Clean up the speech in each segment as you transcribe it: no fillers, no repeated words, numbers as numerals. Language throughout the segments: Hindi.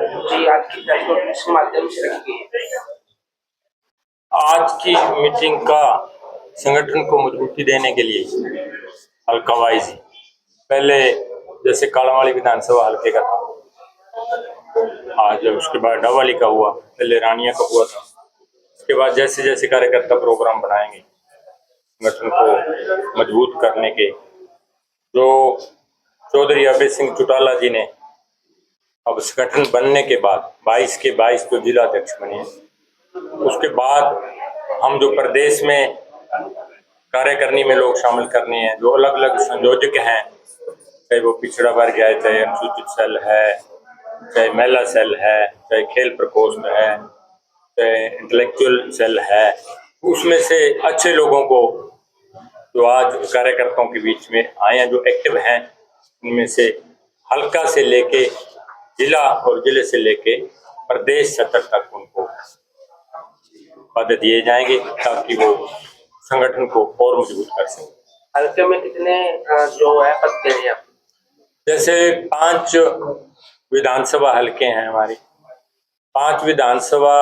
जी आज की प्रेस कॉन्फ्रेंस के माध्यम से रखी गई है। आज की मीटिंग का संगठन को मजबूती देने के लिए हल्का वाइज पहले जैसे कालावाड़ी विधानसभा हल्के का था, आज उसके बाद डवाली का हुआ, पहले रानिया का हुआ था। उसके बाद जैसे जैसे कार्यकर्ता प्रोग्राम बनाएंगे संगठन को मजबूत करने के, जो चौधरी अभय सिंह चौटाला जी ने अब संगठन बनने के बाद 22 के 22 तो जिला अध्यक्ष बने, उसके बाद हम जो प्रदेश में कार्यकारिणी में लोग शामिल करने हैं, जो अलग अलग संयोजक हैं, चाहे वो पिछड़ा वर्ग है, चाहे अनुसूचित सेल है, चाहे महिला सेल है, चाहे खेल प्रकोष्ठ है, चाहे इंटेलेक्चुअल सेल है, उसमें से अच्छे लोगों को जो आज कार्यकर्ताओं के बीच में आए हैं, जो एक्टिव हैं, उनमें से हल्का से लेके जिला और जिले से लेके प्रदेश स्तर तक उनको पद दिए जाएंगे ताकि वो संगठन को और मजबूत कर सकें। हल्के में कितने जो है पद दे रहे हैं? जैसे 5 विधानसभा हल्के हैं हमारी, 5 विधानसभा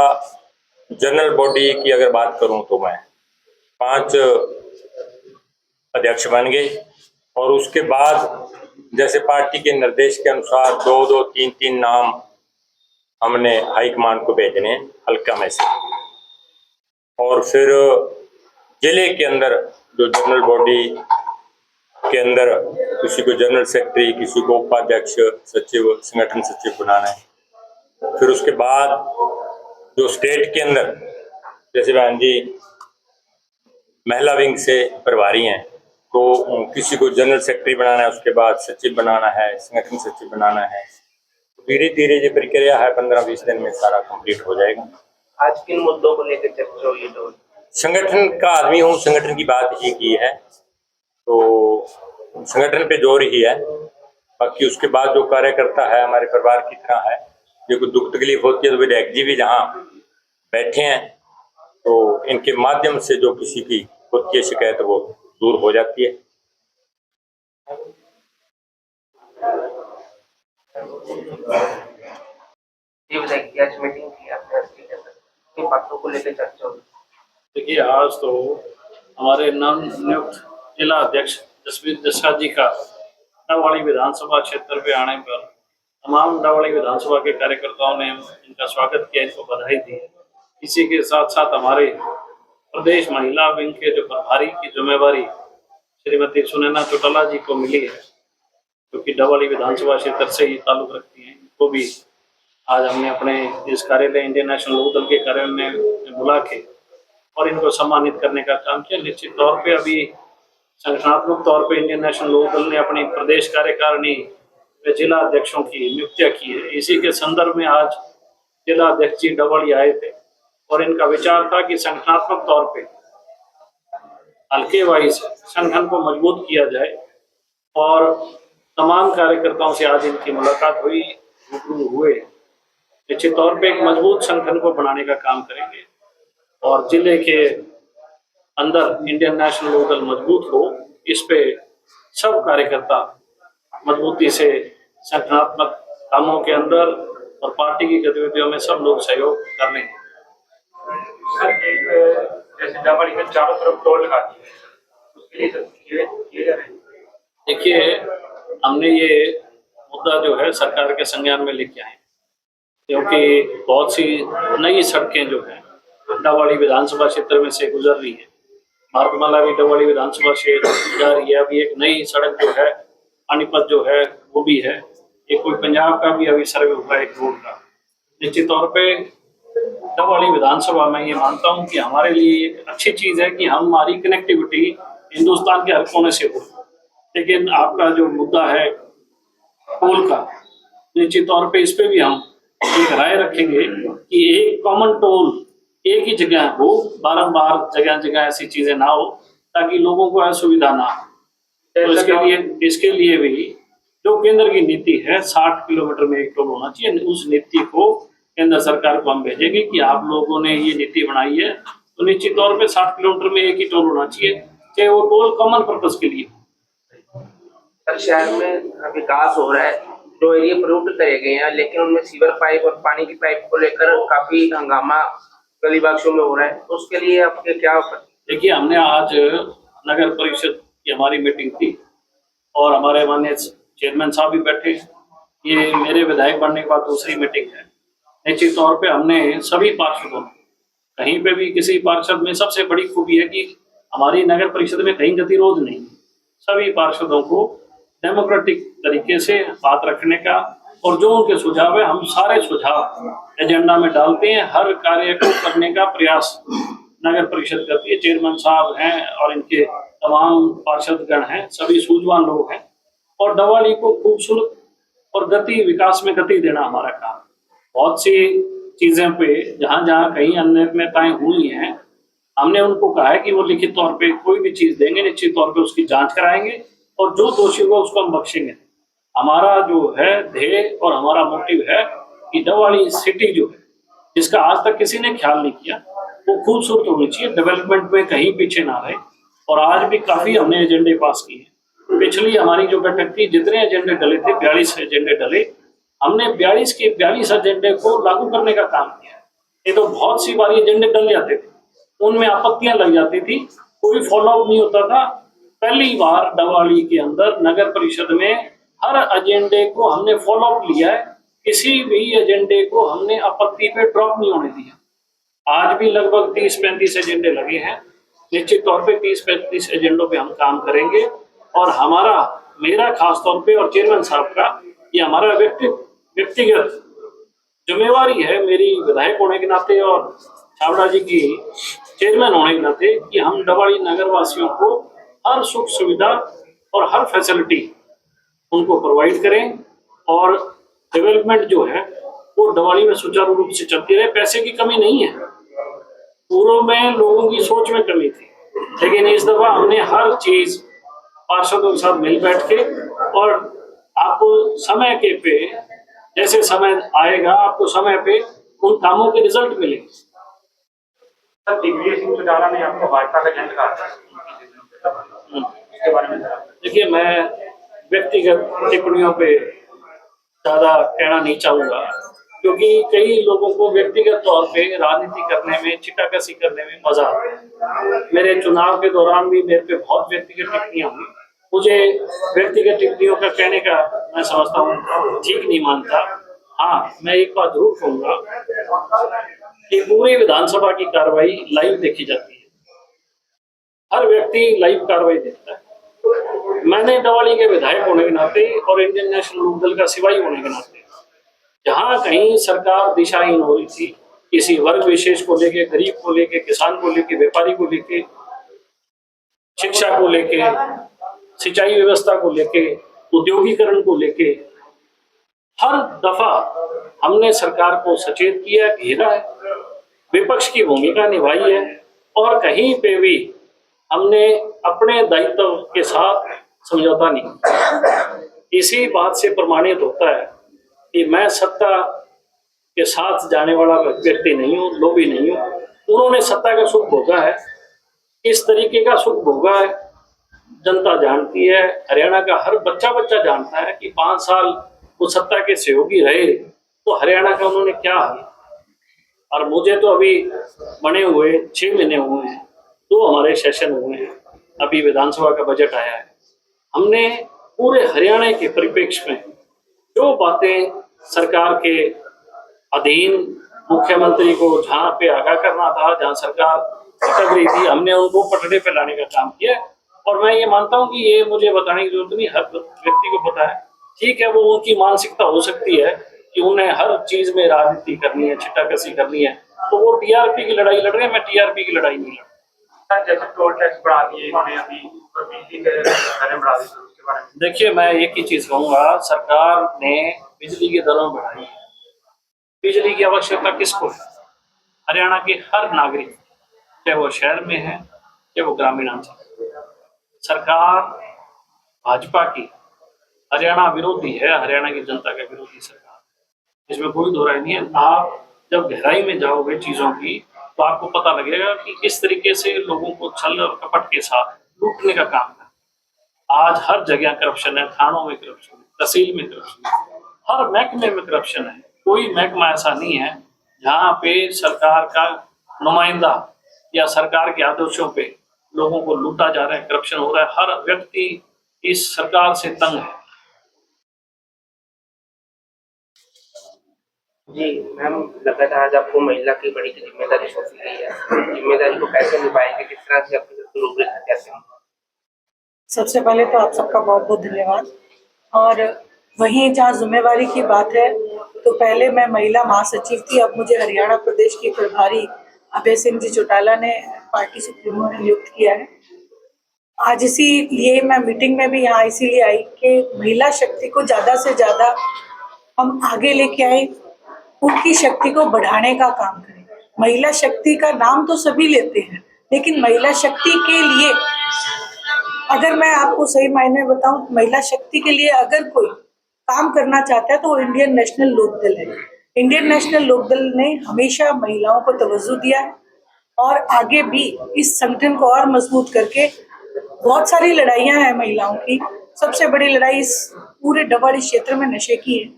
जनरल बॉडी की अगर बात करूं तो मैं 5 अध्यक्ष बन गए, और उसके बाद जैसे पार्टी के निर्देश के अनुसार 2-2, 3-3 नाम हमने हाईकमान को भेजने हल्का में से, और फिर जिले के अंदर जो जनरल बॉडी के अंदर किसी को जनरल सेक्रेटरी, किसी को उपाध्यक्ष, सचिव, संगठन सचिव बनाना है। फिर उसके बाद जो स्टेट के अंदर जैसे बहन जी महिला विंग से प्रभारी हैं, तो किसी को जनरल सेक्रेटरी बनाना है, उसके बाद सचिव बनाना है, संगठन सचिव बनाना है। धीरे धीरे ये प्रक्रिया है, 15-20 दिन में सारा कंप्लीट हो जाएगा। आज किन मुद्दों को लेकर चर्चा हुई? तो संगठन का आदमी हूँ, संगठन की बात ही की है, तो संगठन पे जोर ही है। बाकी उसके बाद जो कार्यकर्ता है हमारे परिवार की तरह है, ये कोई दुख तकलीफ होती है तो विधायक जी भी जहाँ बैठे हैं, तो इनके माध्यम से जो किसी की होती है शिकायत वो दूर हो जाती है। ये बताइए आज मीटिंग की आपने किन बातों को लेकर चर्चा हुई? देखिए, आज तो हमारे नवनियुक्त जिला अध्यक्ष जसवीर जस्सा जी का डवाली विधानसभा क्षेत्र पे आने पर तमाम डवाली विधानसभा के कार्यकर्ताओं ने इनका स्वागत किया, इनको बधाई दी। इसी के साथ साथ हमारे प्रदेश महिला विंग के जो प्रभारी की जिम्मेवारी श्रीमती सुनैना चौटाला जी को मिली है, क्योंकि डवाली विधानसभा क्षेत्र से ही ताल्लुक रखती हैं, इनको भी आज हमने अपने इस कार्यालय इंडियन नेशनल लोकदल के कार्यालय में बुला के और इनको सम्मानित करने का काम किया। निश्चित तौर पे अभी संगठनात्मक तौर पे इंडियन नेशनल लोकदल ने अपनी प्रदेश कार्यकारिणी में जिला अध्यक्षों की नियुक्तियां की है। इसी के संदर्भ में आज जिला अध्यक्ष जी डवाली आए थे और इनका विचार था कि संगठनात्मक तौर पे हल्के वाइज संगठन को मजबूत किया जाए, और तमाम कार्यकर्ताओं से आज इनकी मुलाकात हुई, रूबरू हुए। निश्चित तौर पे एक मजबूत संगठन को बनाने का काम करेंगे और जिले के अंदर इंडियन नेशनल लोकदल मजबूत हो, इस पे सब कार्यकर्ता मजबूती से संगठनात्मक कामों के अंदर और पार्टी की गतिविधियों में सब लोग सहयोग कर रहे हैं। जैसे डवाली में चारों तरफ टोल लगा दी है, उसके लिए किए जा रहे हैं। देखिए, हमने ये मुद्दा जो है सरकार के संज्ञान में लेके आए, क्योंकि बहुत सी नई सड़कें जो हैं डवाली विधानसभा क्षेत्र में से गुजर रही है। मार्गमाला भी डवाली विधानसभा से जा रही है। अभी एक नई सड़क जो है पानीपत जो है वो भी है, एक कोई पंजाब का भी अभी सर्वे हुआ है एक रोड का। निश्चित तौर पे डवाली विधानसभा में ये मानता हूँ कि हमारे लिए एक अच्छी चीज़ है कि हमारी कनेक्टिविटी हिंदुस्तान के हर कोने से हो। लेकिन आपका जो मुद्दा है टोल का, निश्चित तौर पे इस पे भी हम एक राय रखेंगे कि एक कॉमन टोल एक ही जगह हो, बारंबार जगह जगह ऐसी चीजें ना हो ताकि लोगों को असुविधा ना हो। तो इसके लिए भी जो केंद्र की नीति है 60 किलोमीटर में एक टोल होना चाहिए, उस नीति को केंद्र सरकार को हम भेजेंगे कि आप लोगों ने ये नीति बनाई है, तो निश्चित तौर पे 60 किलोमीटर में एक ही टोल होना चाहिए, चाहे वो टोल कॉमन पर्पज के लिए। शहर में विकास हो रहा है, जो एरिया प्रूव्ड करे गए हैं, लेकिन उनमें सीवर पाइप और पानी की पाइप को लेकर काफी हंगामा गली बाक्सों में हो रहा है। तो उसके लिए आपके क्या? देखिए, हमने आज नगर परिषद की हमारी मीटिंग थी और हमारे माननीय चेयरमैन साहब भी बैठे। ये मेरे विधायक बनने के बाद दूसरी मीटिंग है। निश्चित तौर पे हमने सभी पार्षदों, कहीं पे भी किसी पार्षद में सबसे बड़ी खूबी है कि हमारी नगर परिषद में कहीं गतिरोध नहीं, सभी पार्षदों को डेमोक्रेटिक तरीके से बात रखने का, और जो उनके सुझाव है हम सारे सुझाव एजेंडा में डालते हैं। हर कार्य को करने का प्रयास नगर परिषद करती है। चेयरमैन साहब हैं और इनके तमाम पार्षदगण हैं, सभी सूझवान लोग हैं, और डवाली को खूबसूरत और गति विकास में गति देना हमारा काम। बहुत सी चीजें पे जहाँ जहाँ कहीं अनियमितताएं हुई हैं, हमने उनको कहा है कि वो लिखित तौर पे कोई भी चीज देंगे, निश्चित तौर पे उसकी जांच कराएंगे और जो दोषी होगा उसको हम बख्शेंगे। हमारा जो है ध्येय और हमारा मोटिव है कि डवाली सिटी जो है, जिसका आज तक किसी ने ख्याल नहीं किया, वो खूबसूरत होनी चाहिए, डेवलपमेंट में कहीं पीछे ना रहे। और आज भी काफी हमने एजेंडे पास किए। पिछली हमारी जो बैठक थी, जितने एजेंडे डले थे, 42 एजेंडे डले, हमने 42 के 42 एजेंडे को लागू करने का काम किया। ये तो बहुत सी बार एजेंडे डल जाते थे, उनमें आपत्तियां लग जाती थी, कोई फॉलोअप नहीं होता था। पहली बार डवाली के अंदर नगर परिषद में हर एजेंडे को हमने फॉलोअप लिया है, किसी भी एजेंडे को हमने आपत्ति पे ड्रॉप नहीं होने दिया। आज भी लगभग 30-35 एजेंडे लगे हैं। निश्चित तौर पे 30-35 एजेंडों पे हम काम करेंगे, और हमारा, मेरा खास तौर पे और चेयरमैन साहब का, ये हमारा व्यक्तिगत जिम्मेवारी है, मेरी विधायक होने के नाते और छाबड़ा जी की चेयरमैन होने के नाते, कि हम डवाली नगर वासियों को हर सुख सुविधा और हर फैसिलिटी उनको प्रोवाइड करें, और डेवलपमेंट जो है वो डवाली में सुचारू रूप से चलती रहे। पैसे की कमी नहीं है, पूर्व में लोगों की सोच में कमी थी, लेकिन इस दफा हमने हर चीज पार्षदों के साथ मिल बैठ के, और आपको समय के पे, जैसे समय आएगा आपको समय पे उन कामों के रिजल्ट मिलेंगे। सर, दिग्विजय सिंह चौटाला ने आपको भाजपा का एजेंट कहा था, इसके बारे में जरा। देखिए, मैं व्यक्तिगत टिप्पणियों पे ज्यादा कहना नहीं चाहूंगा, क्योंकि कई लोगों को व्यक्तिगत तौर पे राजनीति करने में, चिट्टाकसी करने में मजा आता है। मेरे चुनाव के दौरान भी मेरे पे बहुत व्यक्तिगत टिप्पणियां हुई। मुझे व्यक्तिगत टिप्पणियों का कहने का, मैं समझता हूँ, ठीक नहीं मानता। हाँ, मैं एक बात जरूर कहूंगा कि पूरी विधानसभा की कार्रवाई लाइव देखी जाती है, हर व्यक्ति लाइव कार्रवाई देखता है। मैंने डवाली के विधायक होने के नाते और इंडियन नेशनल लोकदल का सिपाही होने के नाते, जहां कहीं सरकार दिशाहीन हो रही थी, किसी वर्ग विशेष को लेके, गरीब को लेके, किसान को लेके, व्यापारी को लेके, शिक्षा को लेके, सिंचाई व्यवस्था को लेके, उद्योगीकरण को लेके, हर दफा हमने सरकार को सचेत किया, घेरा है, विपक्ष की भूमिका निभाई है, और कहीं पे भी हमने अपने दायित्व के साथ समझौता नहीं। इसी बात से प्रमाणित होता है कि मैं सत्ता के साथ जाने वाला व्यक्ति नहीं हूँ, लोभी नहीं हूँ। उन्होंने सत्ता का सुख भोगा है, इस तरीके का सुख भोगा है, जनता जानती है। हरियाणा का हर बच्चा जानता है कि 5 साल वो सत्ता के सहयोगी रहे तो हरियाणा का उन्होंने क्या किया। और मुझे तो अभी बने हुए 6 महीने हुए हैं, 2 हमारे सेशन हुए हैं, अभी विधानसभा का बजट आया है। हमने पूरे हरियाणा के परिप्रेक्ष्य में जो बातें सरकार के अधीन मुख्यमंत्री को जहाँ पे आगाह करना था, जहाँ सरकार भटक रही थी, हमने उनको पटड़े पे लाने का काम किया। और मैं ये मानता हूँ कि ये मुझे बताने की जरूरत नहीं, हर व्यक्ति को पता है। ठीक है, वो उनकी मानसिकता हो सकती है कि उन्हें हर चीज में राजनीति करनी है, छिट्टाकसी करनी है, तो वो टीआरपी की लड़ाई लड़ रहे हैं। मैं टीआरपी की लड़ाई नहीं लड़ रहा। जैसे टोल टैक्स बढ़ा दिए इन्होंने, अभी बिजली के दरें बढ़ा दी, उसके बारे में। देखिए, मैं एक ही चीज कहूंगा, सरकार ने बिजली की दरों बढ़ाई है। बिजली की आवश्यकता किसको है? हरियाणा के हर नागरिक, चाहे वो शहर में है चाहे वो ग्रामीण अंचल। सरकार भाजपा की हरियाणा विरोधी है, हरियाणा की जनता का विरोधी सरकार, इसमें कोई दो राय नहीं है। आप जब गहराई में जाओगे चीजों की, तो आपको पता लगेगा कि किस तरीके से लोगों को छल और कपट के साथ लूटने का काम है। आज हर जगह करप्शन है, थानों में करप्शन है, तहसील में करप्शन है, हर महकमे में करप्शन है। कोई महकमा ऐसा नहीं है जहाँ पे सरकार का नुमाइंदा या सरकार के आदेशों पे लोगों को लूटा जा रहा है, करप्शन हो रहा है। हर व्यक्ति इस सरकार से तंग है। जी मैम, लगा था आज आपको महिला की बड़ी जिम्मेदारी सौंपी गई है, जिम्मेदारी को कैसे निभाएंगे, किस तरह से अपनी रूपरेखा कैसे? सबसे पहले तो आप सबका बहुत बहुत धन्यवाद। और वहीं जहाँ जिम्मेवारी की बात है, तो पहले मैं महिला महासचिव थी, अब मुझे हरियाणा प्रदेश की प्रभारी अभय सिंह जी चौटाला ने पार्टी सुप्रीमो ने नियुक्त किया है। आज इसीलिए मैं मीटिंग में भी यहाँ इसीलिए आई कि महिला शक्ति को ज़्यादा से ज़्यादा हम आगे लेके आए, उनकी शक्ति को बढ़ाने का काम करें। महिला शक्ति का नाम तो सभी लेते हैं, लेकिन महिला शक्ति के लिए अगर मैं आपको सही मायने में बताऊं, महिला शक्ति के लिए अगर कोई काम करना चाहता है तो वो इंडियन नेशनल लोकदल है। इंडियन नेशनल लोकदल ने हमेशा महिलाओं को तवज्जो दिया है और आगे भी इस संगठन को और मजबूत करके बहुत सारी लड़ाइयां हैं महिलाओं की। सबसे बड़ी लड़ाई इस पूरे डबवाड़ी क्षेत्र में नशे की है।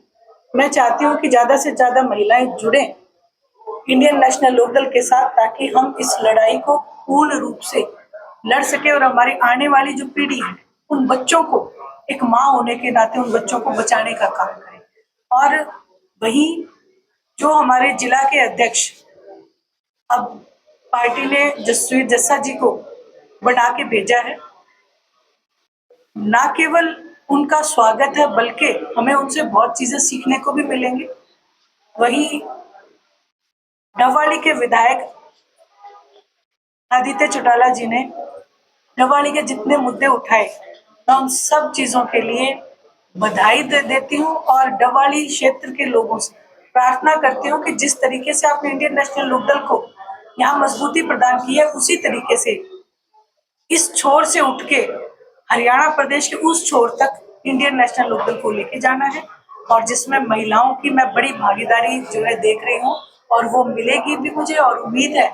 मैं चाहती हूँ कि ज्यादा से ज्यादा महिलाएं जुड़े इंडियन नेशनल लोकदल के साथ, ताकि हम इस लड़ाई को पूर्ण रूप से लड़ सके और हमारी आने वाली जो पीढ़ी है, उन बच्चों को एक माँ होने के नाते उन बच्चों को बचाने का काम करें। और वहीं जो हमारे जिला के अध्यक्ष, अब पार्टी ने जसवीर जस्सा जी को बना के भेजा है, ना केवल उनका स्वागत है बल्कि हमें उनसे बहुत चीजें सीखने को भी मिलेंगे। वहीं डबवाड़ी के विधायक आदित्य चौटाला जी ने डबवाड़ी के जितने मुद्दे उठाए, मैं उन सब चीजों के लिए बधाई देती हूँ और डबवाड़ी क्षेत्र के लोगों से प्रार्थना करती हूँ कि जिस तरीके से आपने इंडियन नेशनल लोकदल को यहाँ मजबूती प्रदान की है, उसी तरीके से इस छोर से उठ के हरियाणा प्रदेश के उस छोर तक इंडियन नेशनल लोकदल को लेके जाना है, और जिसमें महिलाओं की मैं बड़ी भागीदारी जो है देख रही हूँ और वो मिलेगी भी मुझे। और उम्मीद है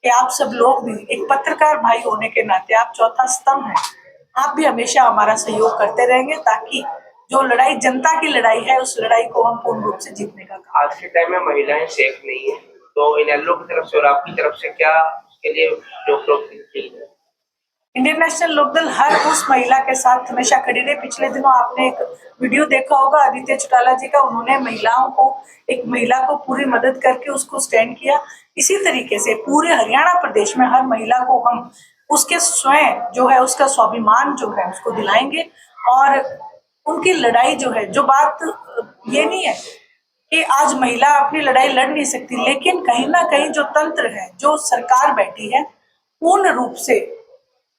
कि आप सब लोग भी एक पत्रकार भाई होने के नाते, आप चौथा स्तंभ हैं, आप भी हमेशा हमारा सहयोग करते रहेंगे, ताकि जो लड़ाई जनता की लड़ाई है, उस लड़ाई को हम पूर्ण रूप से जीतने का काम। आज के टाइम में महिलाएं सेफ नहीं है, तो इनेलो की तरफ से और आपकी तरफ से क्या उसके लिए रोक दी है? इंडियन नेशनल लोकदल हर उस महिला के साथ हमेशा खड़ी रही। पिछले दिनों आपने एक वीडियो देखा होगा आदित्य चौटाला जी का, उन्होंने महिलाओं को, एक महिला को पूरी मदद करके उसको स्टैंड किया। इसी तरीके से पूरे हरियाणा प्रदेश में हर महिला को हम उसके स्वयं जो है उसका स्वाभिमान जो है उसको दिलाएंगे। और उनकी लड़ाई जो है, जो बात ये नहीं है कि आज महिला अपनी लड़ाई लड़ नहीं सकती, लेकिन कहीं ना कहीं जो तंत्र है, जो सरकार बैठी है, पूर्ण रूप से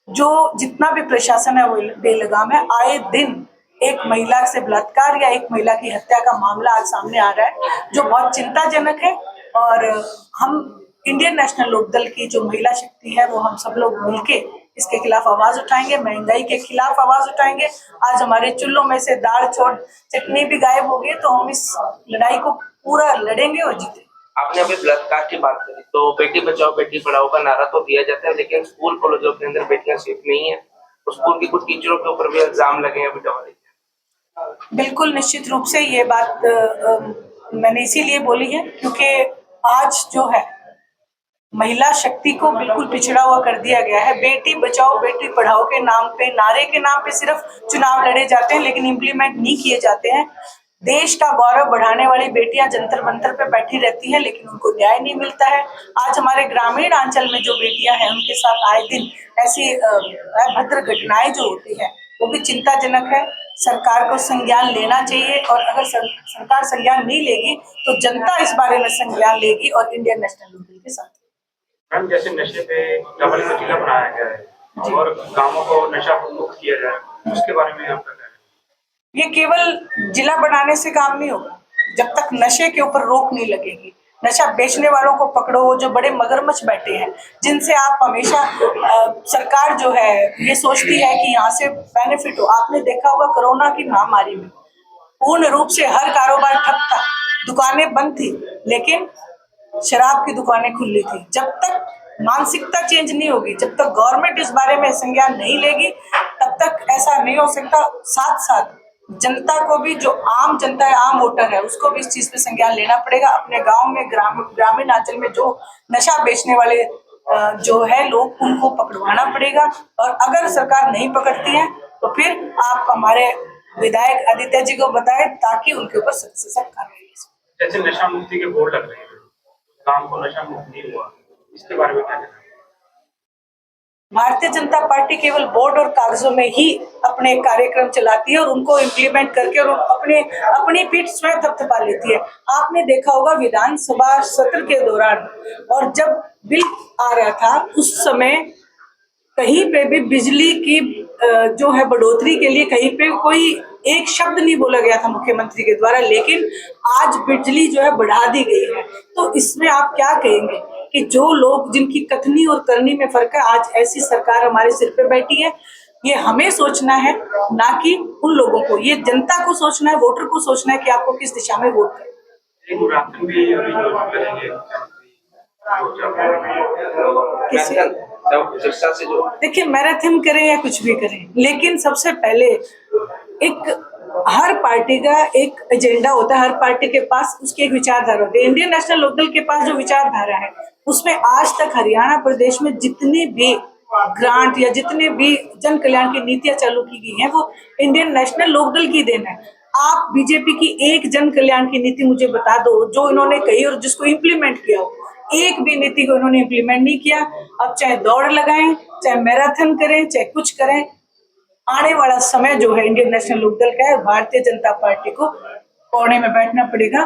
जो जितना भी प्रशासन है वो बेलगाम है। आए दिन एक महिला से बलात्कार या एक महिला की हत्या का मामला आज सामने आ रहा है, जो बहुत चिंताजनक है। और हम इंडियन नेशनल लोकदल की जो महिला शक्ति है, वो हम सब लोग मिलके इसके खिलाफ आवाज उठाएंगे, महंगाई के खिलाफ आवाज उठाएंगे। आज हमारे चूल्हों में से दाल छोड़ चटनी भी गायब हो गई, तो हम इस लड़ाई को पूरा लड़ेंगे और जीतेंगे। आपने अभी बलात्कार की बात करी, तो बेटी बचाओ बेटी पढ़ाओ का नारा तो दिया जाता है, लेकिन स्कूल कॉलेजों के अंदर बेटियां सेफ नहीं है। तो स्कूल की कुछ टीचरों के ऊपर भी इल्जाम लगे हैं डबवाड़ी। बिल्कुल निश्चित रूप से ये बात मैंने इसीलिए बोली है क्योंकि आज जो है महिला शक्ति को बिल्कुल पिछड़ा हुआ कर दिया गया है। बेटी बचाओ बेटी पढ़ाओ के नाम पे, नारे के नाम पे सिर्फ चुनाव लड़े जाते हैं, लेकिन इम्प्लीमेंट नहीं किए जाते हैं। देश का गौरव बढ़ाने वाली बेटियां जंतर मंतर पे बैठी रहती हैं, लेकिन उनको न्याय नहीं मिलता है। आज हमारे ग्रामीण अंचल में जो बेटियां हैं, उनके साथ आए दिन ऐसी अभद्र घटनाएं जो होती है, वो भी चिंताजनक है। सरकार को संज्ञान लेना चाहिए, और अगर सरकार संज्ञान नहीं लेगी तो जनता इस बारे में संज्ञान लेगी और इंडियन नेशनल लोकदल के साथ। मैम, जैसे नशे पे डबल का जिला बनाया गया है और गांवों को नशा मुक्त किया जाए, उसके बारे में आपका क्या है? ये केवल जिला बनाने से काम नहीं होगा जब तक नशे के ऊपर रोक नहीं लगेगी। नशा बेचने वालों को पकड़ो, जो बड़े मगरमच्छ बैठे हैं, जिनसे आप हमेशा सरकार जो है ये सोचती है कि यहाँ से बेनिफिट हो। आपने देखा होगा कोरोना की महामारी में पूर्ण रूप से हर कारोबार ठप था, दुकानें बंद थी, लेकिन शराब की दुकानें खुली थी। जब तक मानसिकता चेंज नहीं होगी, जब तक गवर्नमेंट इस बारे में संज्ञान नहीं लेगी, तब तक ऐसा नहीं हो सकता। साथ साथ जनता को भी, जो आम जनता है, आम वोटर है, उसको भी इस चीज पे संज्ञान लेना पड़ेगा। अपने गांव में, ग्रामीण अंचल में जो नशा बेचने वाले जो है लोग, उनको पकड़वाना पड़ेगा। और अगर सरकार नहीं पकड़ती है तो फिर आप हमारे विधायक आदित्य जी को बताएं, ताकि उनके ऊपर सख्त से सख्त कार्रवाई हो सके। जैसे नशा मुक्ति के बोर्ड लग रहे हैं, गांव को नशा मुक्त नहीं हुआ, इसके बारे में क्या कहना है? भारतीय जनता पार्टी केवल बोर्ड और कागजों में ही अपने कार्यक्रम चलाती है और उनको इम्प्लीमेंट करके और अपनी पीठ स्वयं थपथपा लेती है। आपने देखा होगा विधानसभा सत्र के दौरान, और जब बिल आ रहा था उस समय कहीं पे भी बिजली की जो है बढ़ोतरी के लिए कहीं पे कोई एक शब्द नहीं बोला गया था मुख्यमंत्री के द्वारा, लेकिन आज बिजली जो है बढ़ा दी गई है। तो इसमें आप क्या कहेंगे कि जो लोग, जिनकी कथनी और करनी में फर्क है, आज ऐसी सरकार हमारे सिर पे बैठी है। ये हमें सोचना है, ना कि उन लोगों को। ये जनता को सोचना है, वोटर को सोचना है कि आपको किस दिशा में वोट करें। एक राशन भी अभी जो करेंगे चर्चा से जो देखिए, मैराथन करें या कुछ भी करें, लेकिन सबसे पहले एक हर पार्टी का एक एजेंडा होता है, हर पार्टी के पास उसकी एक विचारधारा होती है। इंडियन नेशनल लोकदल के पास जो विचारधारा है, उसमें आज तक हरियाणा प्रदेश में जितनी भी ग्रांट या जितनी भी जन कल्याण की नीतियां चालू की गई हैं, वो इंडियन नेशनल लोकदल की देन है। आप बीजेपी की एक जन कल्याण की नीति मुझे बता दो जो इन्होंने कही और जिसको इम्प्लीमेंट किया हो। एक भी नीति को इन्होंने इम्प्लीमेंट नहीं किया। अब चाहे दौड़ लगाएं, चाहे मैराथन करें, चाहे कुछ करें, आने वाला समय जो है इंडियन नेशनल लोकदल का है। भारतीय जनता पार्टी को कोने में बैठना पड़ेगा।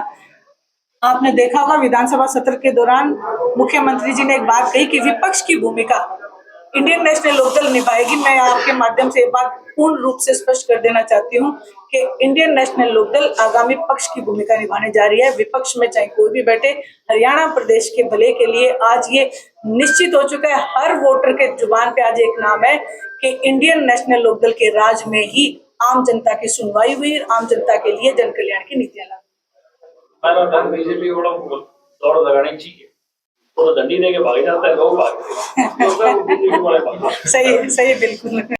आपने देखा होगा विधानसभा सत्र के दौरान मुख्यमंत्री जी ने एक बात कही कि विपक्ष की भूमिका इंडियन नेशनल लोकदल निभाएगी। मैं आपके माध्यम से एक बात पूर्ण रूप से स्पष्ट कर देना चाहती हूँ कि इंडियन नेशनल लोकदल आगामी पक्ष की भूमिका निभाने जा रही है। विपक्ष में चाहे कोई भी बैठे, हरियाणा प्रदेश के भले के लिए आज ये निश्चित हो चुका है। हर वोटर के जुबान पे आज एक नाम है कि इंडियन नेशनल लोकदल के राज में ही आम जनता की सुनवाई हुई, आम जनता के लिए जन कल्याण की नीतियां लागू। बीजेपी बड़ा दौड़ लगानी चाहिए, तो डंडी दे के भाग जाता है, लोग भागते हैं। सही, बिल्कुल।